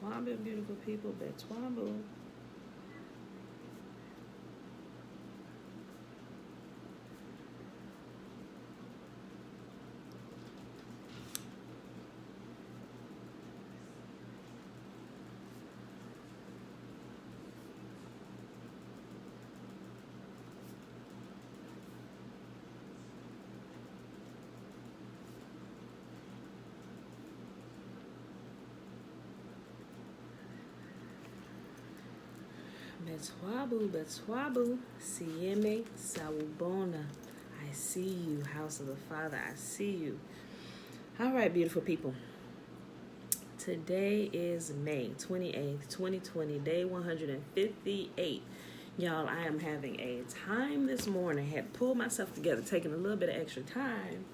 Betwambu, beautiful people. Betwambu. Betwabu, Betwabu, Sieme, Sawubona. I see you, house of the Father. I see you. All right, beautiful people. Today is May 28th, 2020, day 158. Y'all, I am having a time this morning. Had pulled myself together, taking a little bit of extra time.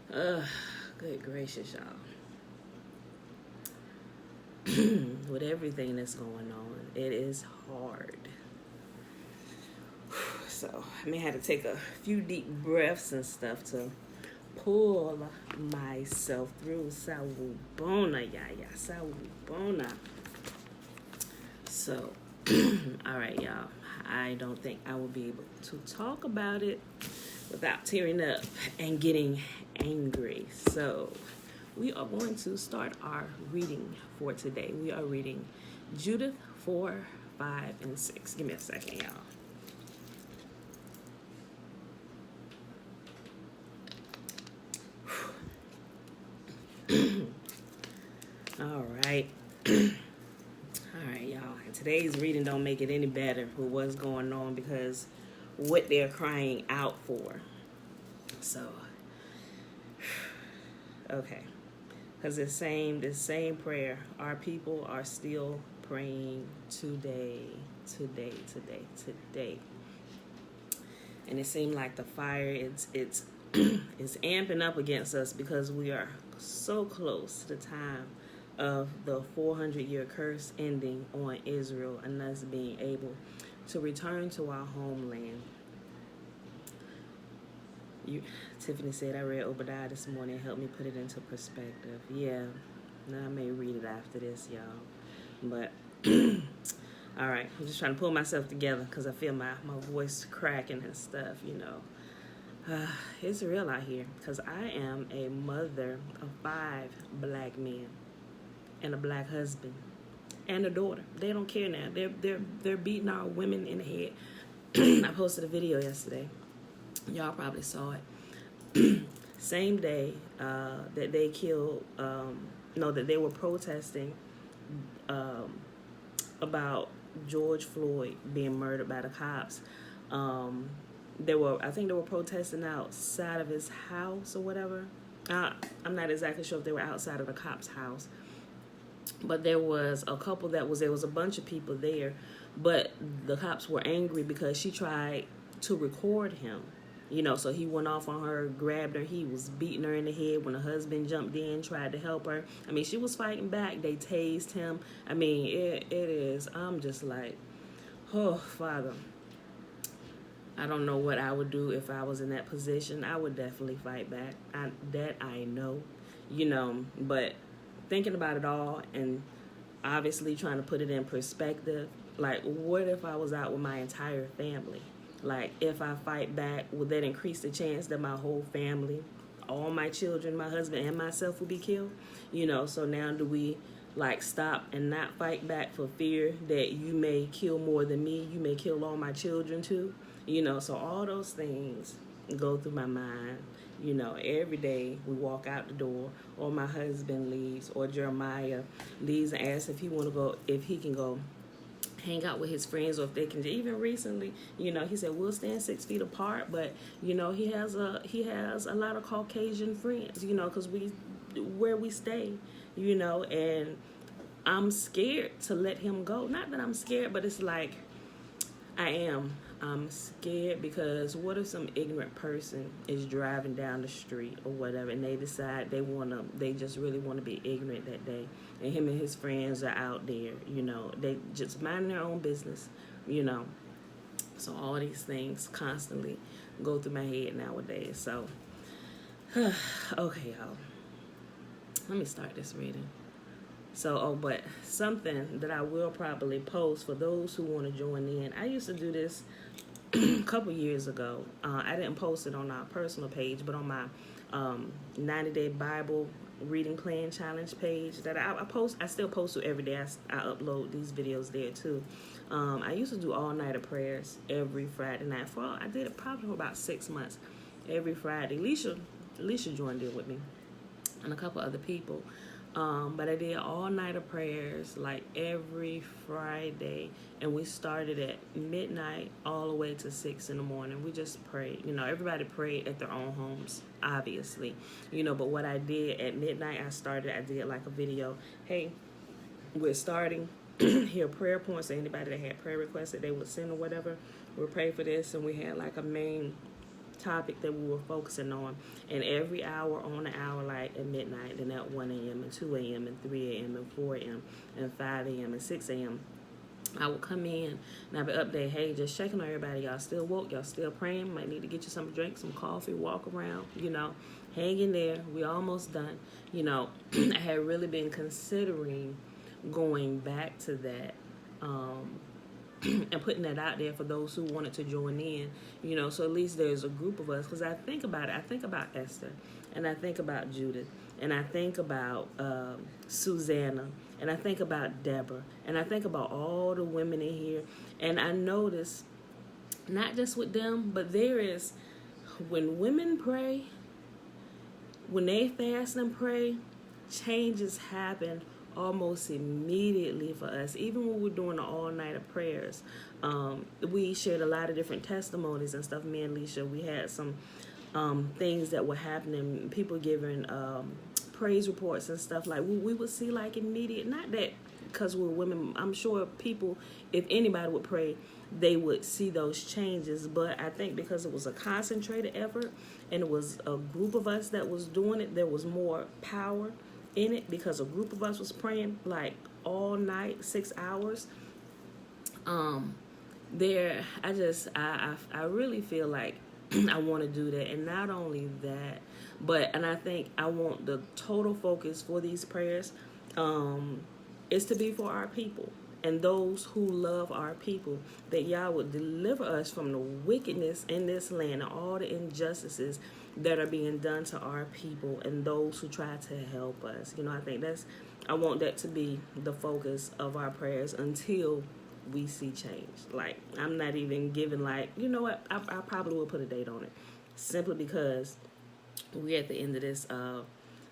Good gracious, y'all. With everything that's going on, it is hard. So I may have to take a few deep breaths and stuff to pull myself through. Sawubona, yaya, sawubona. So, all right, y'all. I don't think I will be able to talk about it without tearing up and getting angry. So, we are going to start our reading for today. We are reading Judith 4, 5, and 6. Give me a second, y'all. All right. All right, y'all. Today's reading don't make it any better with what's going on because what they're crying out for. So, okay. Because the same prayer, our people are still praying today. And it seemed like the fire, it's it's amping up against us because we are so close to the time of the 400-year curse ending on Israel and us being able to return to our homeland. Tiffany said, I read Obadiah this morning. Helped me put it into perspective. Yeah, now I may read it after this, y'all. But, all right, I'm just trying to pull myself together because I feel my voice cracking and stuff, you know. It's real out here because I am a mother of 5 black men and a black husband and a daughter. They don't care now. They're beating our women in the head. I posted a video yesterday. Y'all probably saw it. Same day that they killed, that they were protesting about George Floyd being murdered by the cops. I think they were protesting outside of his house or whatever. I'm not exactly sure if they were outside of the cop's house. But there was a couple there was a bunch of people there, but the cops were angry because she tried to record him. You know, so he went off on her, grabbed her. He was beating her in the head when her husband jumped in, tried to help her. I mean, she was fighting back. They tased him. I mean, it is. I'm just like, oh, Father. I don't know what I would do if I was in that position. I would definitely fight back. I know, you know, but thinking about it all and obviously trying to put it in perspective, like, what if I was out with my entire family? Like, if I fight back, would that increase the chance that my whole family, all my children, my husband, and myself will be killed? You know, so now do we, like, stop and not fight back for fear that you may kill more than me? You may kill all my children, too? You know, so all those things go through my mind. You know, every day we walk out the door, or my husband leaves, or Jeremiah leaves and asks if he can go hang out with his friends, or if they can. Even recently, you know, he said we'll stand 6 feet apart, but you know, he has a lot of Caucasian friends, you know, because where we stay, you know, and I'm scared to let him go. Not that I'm scared, but it's like I'm scared because what if some ignorant person is driving down the street or whatever and they decide they just really want to be ignorant that day, and him and his friends are out there, you know, they just minding their own business, you know. So all these things constantly go through my head nowadays. So, okay, y'all. Let me start this reading. So, oh, but something that I will probably post for those who want to join in. I used to do this a couple years ago. I didn't post it on our personal page, but on my 90-day Bible reading plan challenge page that I post. I still post it every day. I upload these videos there too. I used to do all-nighter prayers every Friday night. I did it probably for about 6 months. Every Friday. Alicia joined in with me and a couple other people. But I did all-nighter prayers like every Friday, and we started at midnight all the way to 6 in the morning. We just prayed. Everybody prayed at their own homes, obviously. But what I did at midnight, I did like a video. Hey, we're starting. Here prayer points. So anybody that had prayer requests that they would send or whatever, we'll pray for this. And we had like a main topic that we were focusing on, and every hour on the hour, like at midnight, and at 1 a.m. and 2 a.m. and 3 a.m. and 4 a.m. and 5 a.m. and 6 a.m. I would come in and I'd be update, hey, just checking on everybody. Y'all still woke? Y'all still praying? Might need to get you some drink, some coffee, walk around, hang in there. We almost done. I had really been considering going back to that. And putting that out there for those who wanted to join in, so at least there's a group of us. Because I think about it. I think about Esther, and I think about Judith, and I think about Susanna, and I think about Deborah, and I think about all the women in here. And I notice, not just with them, but there is, when women pray, when they fast and pray, changes happen almost immediately for us. Even when we're doing the all-nighter prayers, we shared a lot of different testimonies and stuff. Me and Alicia, we had some things that were happening, people giving praise reports and stuff. Like we would see like immediate, not that because we're women, I'm sure people, if anybody would pray, they would see those changes. But I think because it was a concentrated effort and it was a group of us that was doing it, there was more power in it because a group of us was praying like all night, 6 hours. I really feel like I want to do that. And not only that, and I think I want the total focus for these prayers is to be for our people and those who love our people, that y'all would deliver us from the wickedness in this land and all the injustices that are being done to our people and those who try to help us. I think I want that to be the focus of our prayers until we see change. Like, I'm not even giving like, you know what, I probably will put a date on it, simply because we're at the end of this,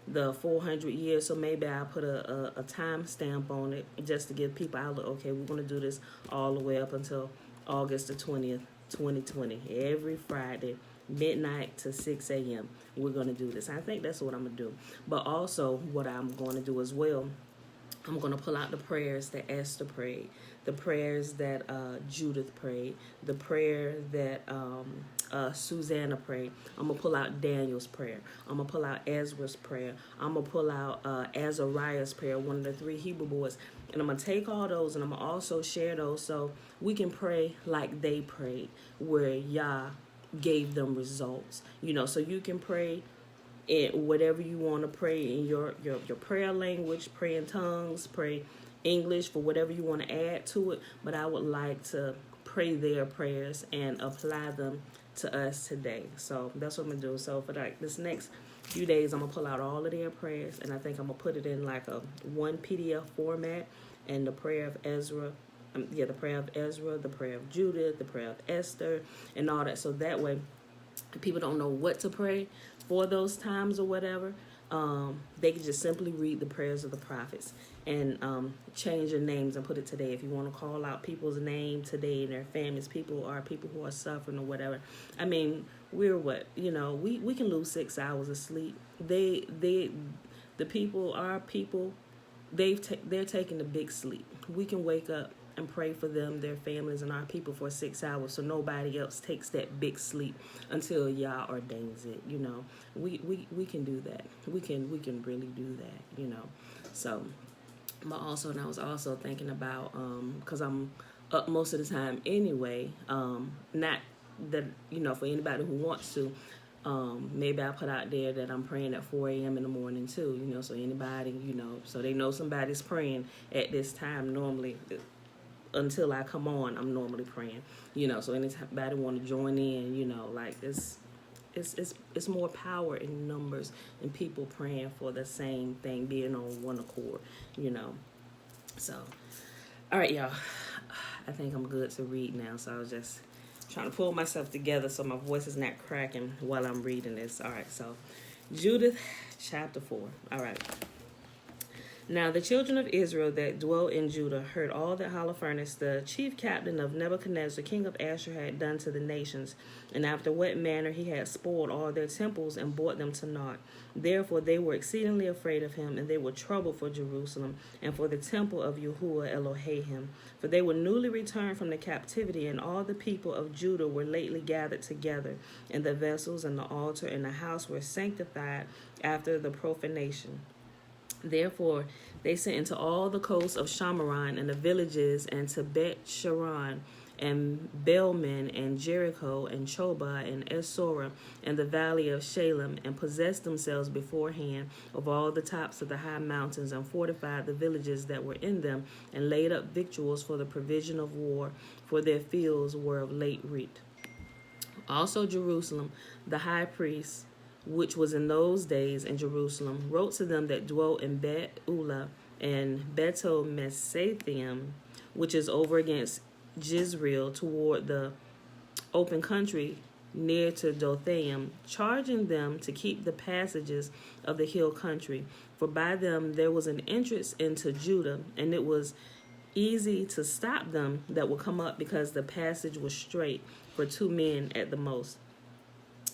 the 400 years, so maybe I'll put a time stamp on it just to give people outlook. Okay, we're going to do this all the way up until August the 20th, 2020. Every Friday, midnight to 6 a.m. we're going to do this. I think that's what I'm going to do. But also what I'm going to do as well, I'm going to pull out the prayers that Esther prayed, the prayers that Judith prayed, the prayer that Susanna prayed. I'm going to pull out Daniel's prayer. I'm going to pull out Ezra's prayer. I'm going to pull out Azariah's prayer, one of the 3 Hebrew boys. And I'm going to take all those and I'm going to also share those so we can pray like they prayed, where Yah gave them results. So you can pray in whatever you want to pray in your prayer language, pray in tongues, pray English, for whatever you want to add to it. But I would like to pray their prayers and apply them to us today. So that's what I'm going to do. So for like this next few days, I'm going to pull out all of their prayers, and I think I'm going to put it in like a one PDF format, and the prayer of Ezra, the prayer of Ezra, the prayer of Judith, the prayer of Esther, and all that. So that way, people don't know what to pray for those times or whatever. They can just simply read the prayers of the prophets and change your names and put it today. If you want to call out people's name today and their families, people who are suffering or whatever. I mean, we're what? We can lose 6 hours of sleep. The people, our people, they're taking the big sleep. We can wake up and pray for them, their families, and our people for 6 hours, so nobody else takes that big sleep until Yah ordains it. We can do that. We can really do that. So, but also, and I was also thinking about because I'm up most of the time anyway. Not that for anybody who wants to. Maybe I put out there that I'm praying at 4 a.m. in the morning too, so anybody, so they know somebody's praying at this time normally. Until I come on, I'm normally praying, so anybody want to join in, like it's more power in numbers and people praying for the same thing, being on one accord, So, all right, y'all. I think I'm good to read now, so I was just trying to pull myself together so my voice is not cracking while I'm reading this. All right, so Judith chapter 4. All right. Now the children of Israel that dwelt in Judah heard all that Holofernes, the chief captain of Nebuchadnezzar, king of Ashur, had done to the nations, and after what manner he had spoiled all their temples and brought them to naught. Therefore they were exceedingly afraid of him, and they were troubled for Jerusalem and for the temple of Yahuwah Elohim. For they were newly returned from the captivity, and all the people of Judah were lately gathered together, and the vessels and the altar and the house were sanctified after the profanation. Therefore, they sent into all the coasts of Shamaron and the villages, and to Bet Sharon and Belman and Jericho and Choba and Esora and the valley of Shalem, and possessed themselves beforehand of all the tops of the high mountains, and fortified the villages that were in them, and laid up victuals for the provision of war, for their fields were of late wheat. Also Jerusalem, the high priest, which was in those days in Jerusalem, wrote to them that dwelt in Bet-Ula and Beto-Mesathaim, which is over against Jezreel, toward the open country near to Dothaim, charging them to keep the passages of the hill country, for by them there was an entrance into Judah, and it was easy to stop them that would come up, because the passage was straight for 2 men at the most.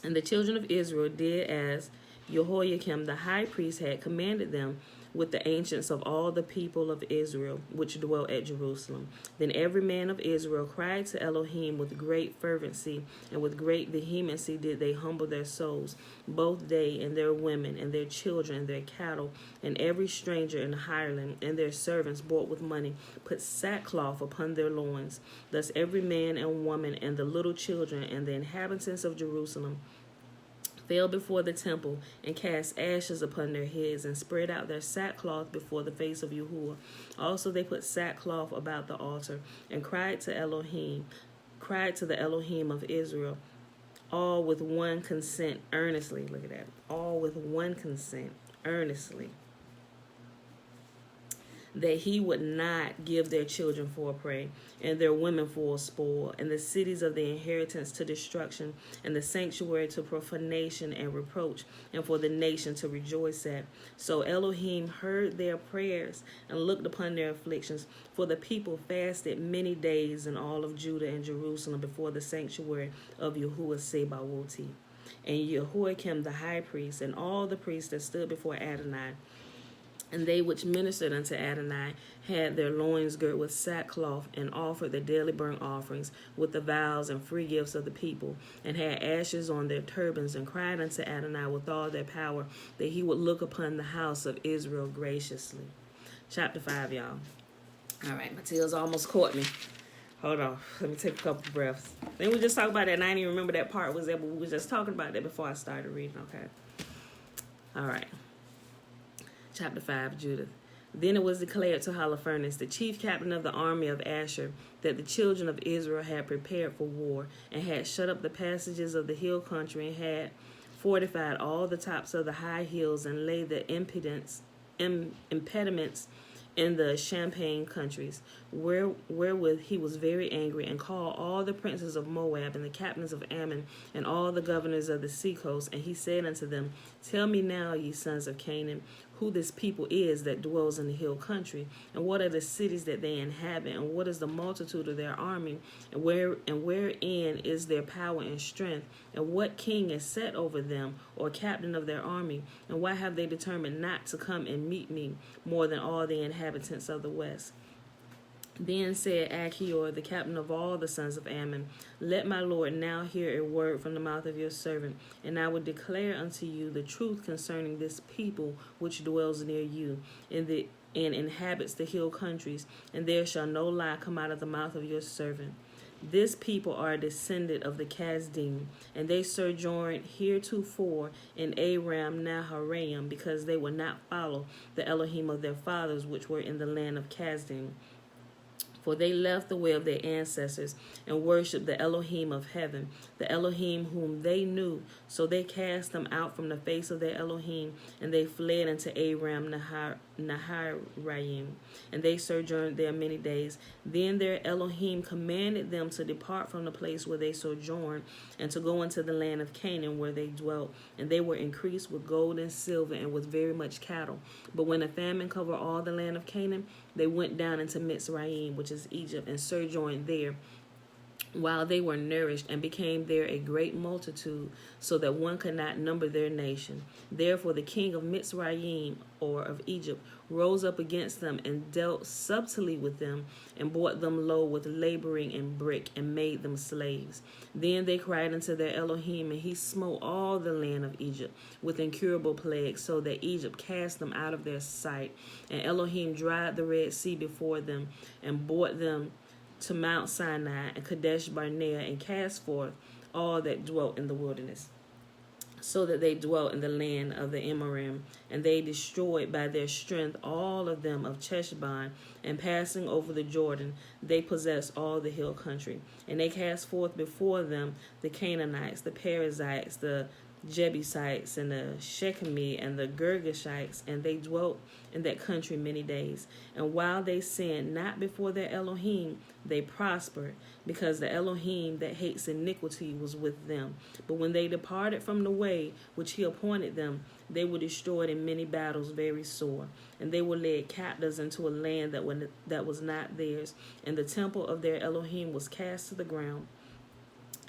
And the children of Israel did as Jehoiakim the high priest had commanded them, with the ancients of all the people of Israel, which dwelt at Jerusalem. Then every man of Israel cried to Elohim with great fervency, and with great vehemency did they humble their souls, both they and their women and their children and their cattle, and every stranger and hireling and their servants bought with money put sackcloth upon their loins. Thus every man and woman and the little children and the inhabitants of Jerusalem fell before the temple, and cast ashes upon their heads, and spread out their sackcloth before the face of Yahuwah. Also they put sackcloth about the altar, and cried to the Elohim of Israel, all with one consent earnestly. Look at that. All with one consent earnestly, that he would not give their children for a prey, and their women for a spoil, and the cities of the inheritance to destruction, and the sanctuary to profanation and reproach, and for the nation to rejoice at. So Elohim heard their prayers and looked upon their afflictions, for the people fasted many days in all of Judah and Jerusalem before the sanctuary of Yahuwah Sebawoti. And Jehoiakim the high priest, and all the priests that stood before Adonai, and they which ministered unto Adonai, had their loins girt with sackcloth, and offered the daily burnt offerings with the vows and free gifts of the people, and had ashes on their turbans, and cried unto Adonai with all their power, that he would look upon the house of Israel graciously. Chapter 5, y'all. All right, my tears almost caught me. Hold on, let me take a couple breaths. Then we just talk about that, and I didn't even remember that part was there, but we were just talking about that before I started reading, okay? All right. Chapter 5, Judith. Then it was declared to Holofernes, the chief captain of the army of Ashur, that the children of Israel had prepared for war, and had shut up the passages of the hill country, and had fortified all the tops of the high hills, and laid the impediments in the Champagne countries, wherewith he was very angry, and called all the princes of Moab, and the captains of Ammon, and all the governors of the seacoast. And he said unto them, Tell me now, ye sons of Canaan, who this people is that dwells in the hill country, and what are the cities that they inhabit, and what is the multitude of their army, and wherein is their power and strength, and what king is set over them, or captain of their army, and why have they determined not to come and meet me more than all the inhabitants of the west? Then said Achior, the captain of all the sons of Ammon, Let my lord now hear a word from the mouth of your servant, and I will declare unto you the truth concerning this people which dwells near you, and inhabits the hill countries, and there shall no lie come out of the mouth of your servant. This people are a descendant of the Kasdim, and they sojourned heretofore in Aram Naharaim, because they would not follow the Elohim of their fathers, which were in the land of Kasdim. For they left the way of their ancestors and worshipped the Elohim of heaven, the Elohim whom they knew. So they cast them out from the face of their Elohim, and they fled into Aram Naharaim, and they sojourned there many days. Then their Elohim commanded them to depart from the place where they sojourned, and to go into the land of Canaan, where they dwelt. And they were increased with gold and silver, and with very much cattle. But when a famine covered all the land of Canaan, they went down into Mitzrayim, which is Egypt, and sojourned there, while they were nourished, and became there a great multitude, so that one could not number their nation. Therefore the king of Mitzrayim, or of Egypt, rose up against them, and dealt subtly with them, and brought them low with laboring and brick, and made them slaves. Then they cried unto their Elohim, and he smote all the land of Egypt with incurable plagues, so that Egypt cast them out of their sight. And Elohim dried the Red Sea before them, and brought them to Mount Sinai and Kadesh Barnea, and cast forth all that dwelt in the wilderness, so that they dwelt in the land of the Amorim. And they destroyed by their strength all of them of Cheshbon, and passing over the Jordan, they possessed all the hill country. And they cast forth before them the Canaanites, the Perizzites, the Jebusites, and the Shechemi, and the Girgashites, and they dwelt in that country many days. And while they sinned not before their Elohim, they prospered, because the Elohim that hates iniquity was with them. But when they departed from the way which he appointed them, they were destroyed in many battles very sore. And they were led captives into a land that was not theirs. And the temple of their Elohim was cast to the ground,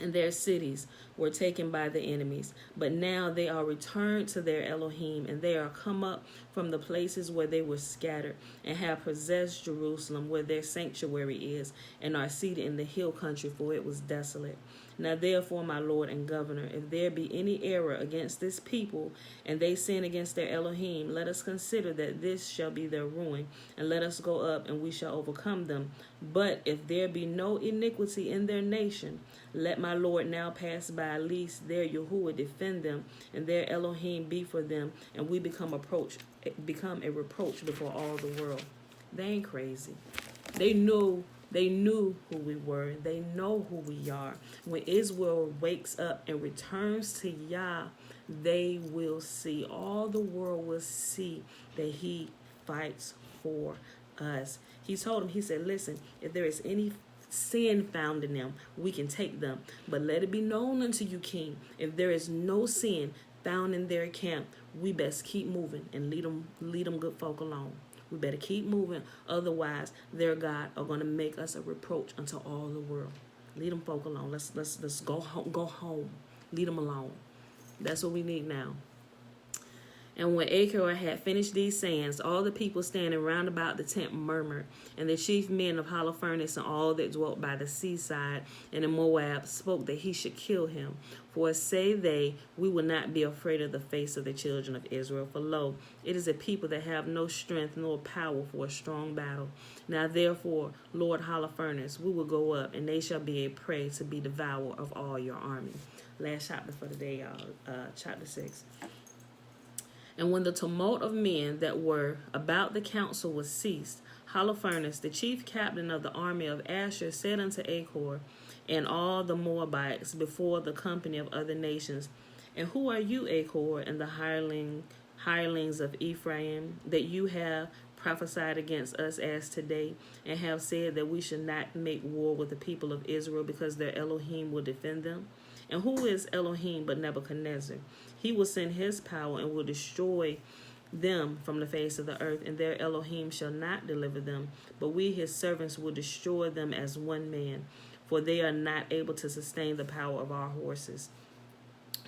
and their cities were taken by the enemies. But now they are returned to their Elohim, and they are come up from the places where they were scattered, and have possessed Jerusalem, where their sanctuary is, and are seated in the hill country, for it was desolate. Now therefore, my Lord and Governor, if there be any error against this people, and they sin against their Elohim, let us consider that this shall be their ruin, and let us go up, and we shall overcome them. But if there be no iniquity in their nation, let my Lord now pass by, lest their Yahuwah defend them, and their Elohim be for them, and we become a reproach before all the world. They ain't crazy. They knew who we were. They know who we are. When Israel wakes up and returns to Yah, they will see, all the world will see that he fights for us. He told him, he said, listen, if there is any sin found in them, we can take them. But let it be known unto you, king, if there is no sin found in their camp, we best keep moving and lead them good folk alone. We better keep moving, otherwise their God are going to make us a reproach unto all the world. Lead them folk alone. Let's go home. Lead them alone. That's what we need now. And when Achor had finished these sayings, all the people standing round about the tent murmured. And the chief men of Holofernes and all that dwelt by the seaside and in Moab spoke that he should kill him. For say they, we will not be afraid of the face of the children of Israel. For lo, it is a people that have no strength nor power for a strong battle. Now therefore, Lord Holofernes, we will go up, and they shall be a prey to be devoured of all your army. Last chapter for the day, y'all. Chapter 6. And when the tumult of men that were about the council was ceased, Holofernes, the chief captain of the army of Asher, said unto Achor and all the Moabites before the company of other nations, And who are you, Achor, and the hirelings of Ephraim, that you have prophesied against us as today, and have said that we should not make war with the people of Israel, because their Elohim will defend them? And who is Elohim but Nebuchadnezzar? He will send his power and will destroy them from the face of the earth, and their Elohim shall not deliver them, but we his servants will destroy them as one man, for they are not able to sustain the power of our horses.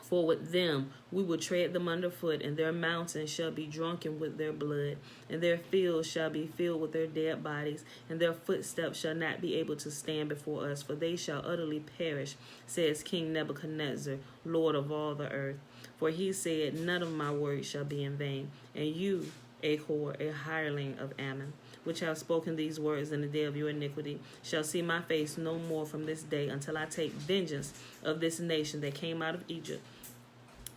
For with them we will tread them underfoot, and their mountains shall be drunken with their blood, and their fields shall be filled with their dead bodies, and their footsteps shall not be able to stand before us, for they shall utterly perish, says King Nebuchadnezzar, Lord of all the earth. For he said, None of my words shall be in vain. And you, Achor, a hireling of Ammon, which have spoken these words in the day of your iniquity, shall see my face no more from this day until I take vengeance of this nation that came out of Egypt.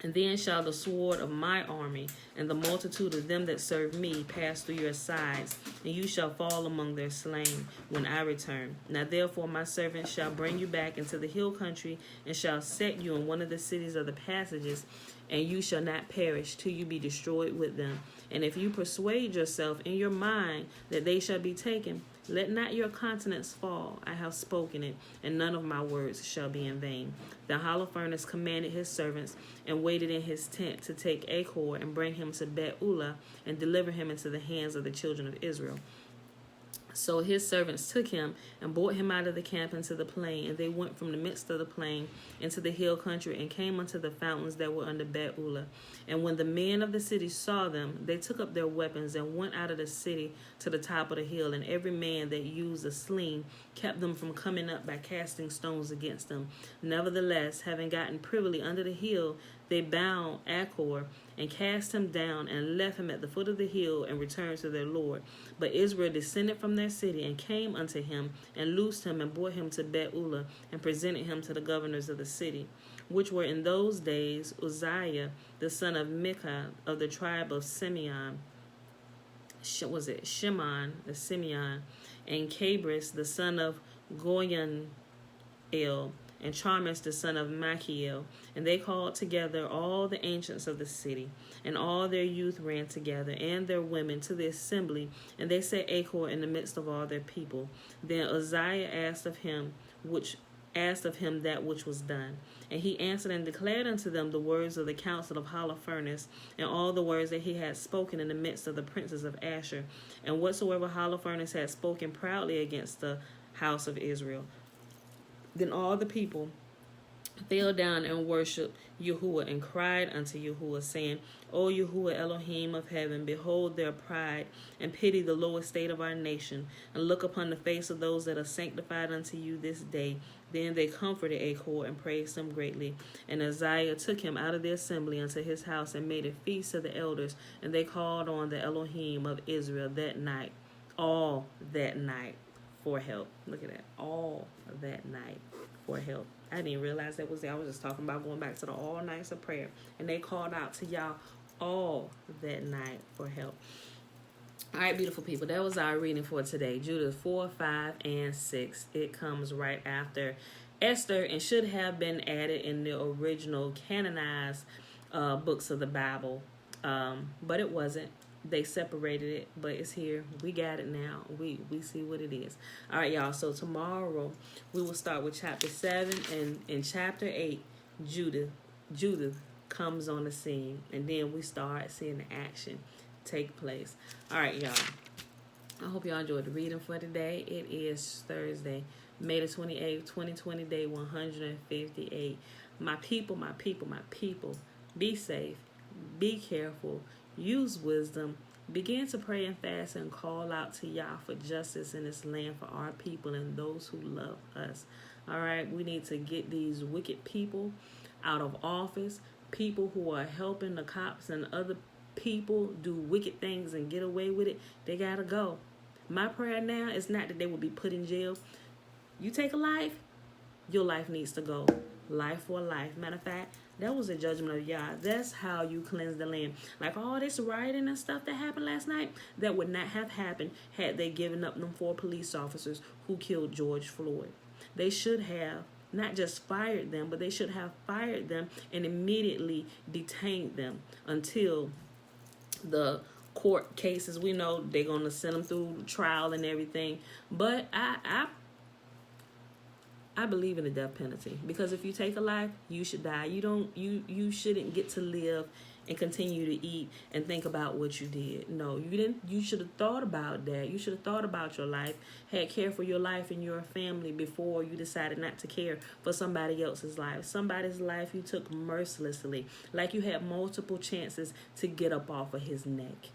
And then shall the sword of my army and the multitude of them that serve me pass through your sides, and you shall fall among their slain when I return. Now therefore my servants shall bring you back into the hill country, and shall set you in one of the cities of the passages, and you shall not perish till you be destroyed with them. And if you persuade yourself in your mind that they shall be taken, let not your countenance fall. I have spoken it, and none of my words shall be in vain. The Holofernes commanded his servants and waited in his tent to take Achor and bring him to Bet-Ulah and deliver him into the hands of the children of Israel. So his servants took him and brought him out of the camp into the plain, and they went from the midst of the plain into the hill country and came unto the fountains that were under Bet-Ulah. And when the men of the city saw them, they took up their weapons and went out of the city to the top of the hill, and every man that used a sling kept them from coming up by casting stones against them. Nevertheless, having gotten privily under the hill, they bound Achor and cast him down and left him at the foot of the hill and returned to their Lord. But Israel descended from their city and came unto him and loosed him and brought him to Bet-Ulah and presented him to the governors of the city, which were in those days Uzziah, the son of Micah of the tribe of Simeon, Shimon, the Simeon, and Cabris, the son of Goyonel, and Charmis, the son of Machiel. And they called together all the ancients of the city, and all their youth ran together, and their women, to the assembly, and they set Achor in the midst of all their people. Then Uzziah asked of him that which was done. And he answered and declared unto them the words of the council of Holofernes, and all the words that he had spoken in the midst of the princes of Asher, and whatsoever Holofernes had spoken proudly against the house of Israel. Then all the people fell down and worshipped Yahuwah and cried unto Yahuwah, saying, O Yahuwah Elohim of heaven, behold their pride, and pity the low estate of our nation, and look upon the face of those that are sanctified unto you this day. Then they comforted Achor and praised him greatly. And Uzziah took him out of the assembly unto his house and made a feast to the elders, and they called on the Elohim of Israel that night, all that night, for help. Look at that. All that night for help. I didn't realize that was there. I was just talking about going back to the all nights of prayer. And they called out to y'all all that night for help. All right, beautiful people. That was our reading for today. Judith 4, 5, and 6. It comes right after Esther and should have been added in the original canonized books of the Bible. But it wasn't. They separated it, but it's here. We got it now. We see what it is. All right, y'all. So tomorrow we will start with chapter 7, and in chapter 8, Judith comes on the scene, and then we start seeing the action take place. All right, y'all. I hope y'all enjoyed the reading for today. It is Thursday, May the 28th, 2020, day 158. My people, be safe, be careful, use wisdom, begin to pray and fast and call out to Yah for justice in this land for our people and those who love us. All right, we need to get these wicked people out of office, people who are helping the cops and other people do wicked things and get away with it. They gotta go. My prayer now is not that they will be put in jail. You take a life, your life needs to go. Life for life. Matter of fact, that was a judgment of Yah. That's how you cleanse the land. Like all this rioting and stuff that happened last night, that would not have happened had they given up them 4 police officers who killed George Floyd. They should have not just fired them, but they should have fired them and immediately detained them until the court cases. We know they're going to send them through trial and everything. But I believe in the death penalty, because if you take a life, you should die. You shouldn't get to live and continue to eat and think about what you did. No, you didn't. You should have thought about that. You should have thought about your life, had care for your life and your family before you decided not to care for somebody else's life. Somebody's life you took mercilessly, like you had multiple chances to get up off of his neck.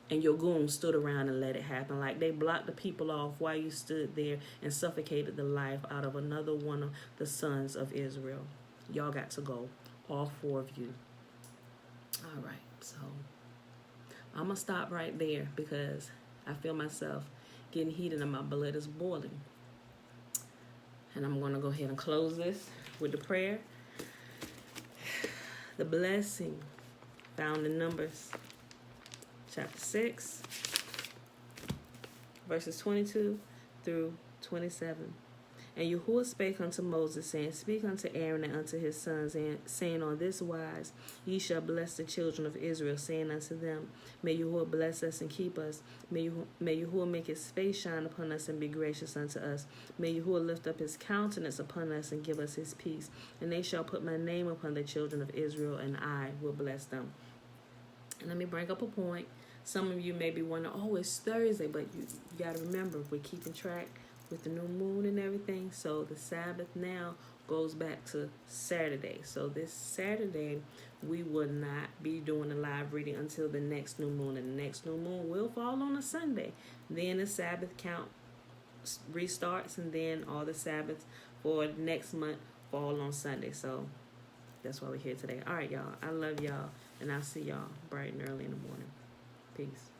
And your goons stood around and let it happen. Like they blocked the people off while you stood there and suffocated the life out of another one of the sons of Israel. Y'all got to go. All 4 of you. All right. So I'm going to stop right there because I feel myself getting heated and my blood is boiling. And I'm going to go ahead and close this with the prayer. The blessing found in Numbers chapter 6, verses 22 through 27. And Yahuwah spake unto Moses, saying, Speak unto Aaron and unto his sons, and saying, On this wise ye shall bless the children of Israel, saying unto them, May Yahuwah bless us and keep us. May Yahuwah make his face shine upon us and be gracious unto us. May Yahuwah lift up his countenance upon us and give us his peace. And they shall put my name upon the children of Israel, and I will bless them. And let me bring up a point. Some of you may be wondering, oh, it's Thursday, but you got to remember, we're keeping track with the new moon and everything. So the Sabbath now goes back to Saturday. So this Saturday, we will not be doing a live reading until the next new moon. And the next new moon will fall on a Sunday. Then the Sabbath count restarts, and then all the Sabbaths for next month fall on Sunday. So that's why we're here today. All right, y'all. I love y'all, and I'll see y'all bright and early in the morning. Peace.